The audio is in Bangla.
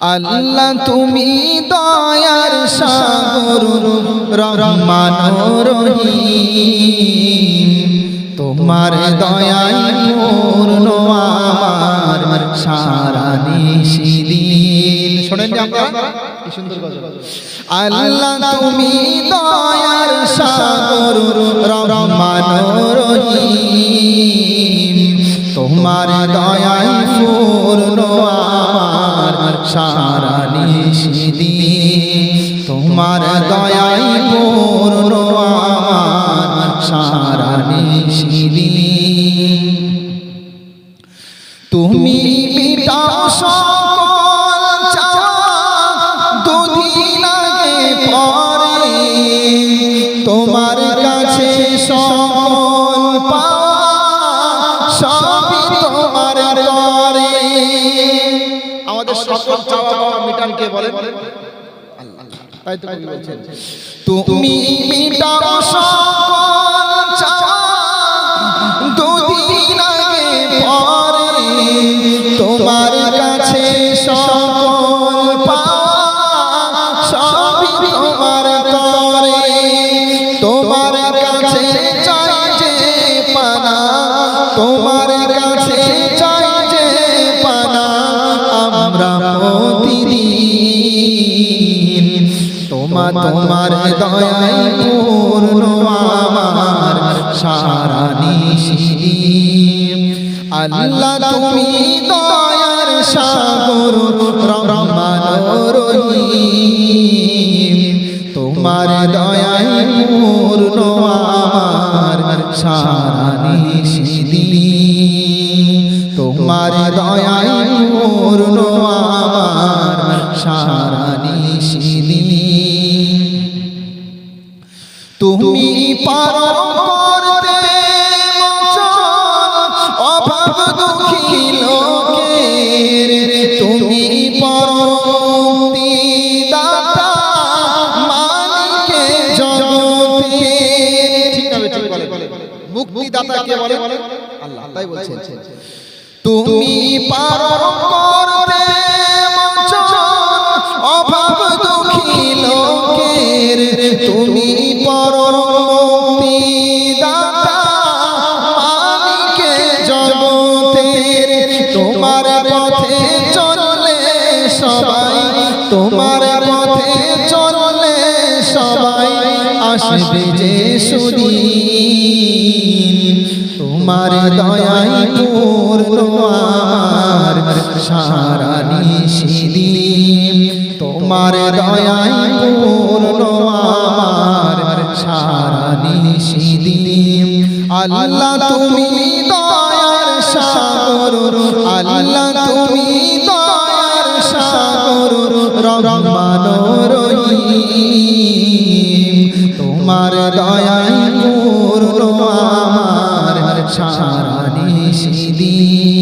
আল্লাহ তুমি দয়ার সাগর রহমান রহিম, তোমার দয়ায় পূর্ণ আমার সারা নিশিদিন। শোনেন আপনারা কি সুন্দর গজল। আল্লাহ তুমি দয়ার সাগর রহমান রহিম, তোমার দয়ায় পূর্ণ আমার সারা নিশিদিন। তোমার দয়ায় পূর্ণ আমার সারা নিশিদিন। তুমি মিটাও সকল চাওয়া দুদিন আগে পরে, তোমার কাছে সকল পাওয়া সবই তোমার করে। আমাদের সকল চাওয়া পাওয়া মিটান কে বলেন? আল্লাহ। তাই তো কবি বলছেন তুমি মিটাও সকল চাওয়া দুদিন আগে পরে, তোমার কাছে সকল পাওয়া সবই তোমার করে। তোমার কাছে চাই যে পানা, তোমার কাছে চাই যে পানা আমরা প্রতিদিন। তোমার দয়ায় পূর্ণ আমার সারা নিশিদিন। আল্লাহ তুমি দয়ার সাগর রহমান রহিম, তোমার দয়ায় পূর্ণ আমার সারা নিশিদিন। তোমার দয়ায় পূর্ণ আমার সারা নিশিদিন। তুমি পারো করতে মোচন অভাব দুঃখী লোকের, তুমি পারো মুক্তিদাতা মালিকে জগতের। ঠিক না? ঠিক বলে। মুক্তিদাতা কে বলে? আল্লাহ। তাই বলছেন তুমি পারো করতে মোচন অভাব দুঃখী লোকের, তুমি পারো মুক্তিদাতা মালিকে জগতের। তোমার পথে চললে সবাই, তোমার পথে চললে সবাই আসবে যে সুদিন। তোমার দয়ায় পূর্ণ আমার সারা নিশিদিন। তোমার দয়ায় পূর্ণ আমার সারা নিশিদিন। আল্লাহ তুমি দয়ার সাগর, আল্লাহ তুমি দয়ার সাগর রহমান রহিম, তোমার দয়ায় পূর্ণ আমার সারা নিশিদিন।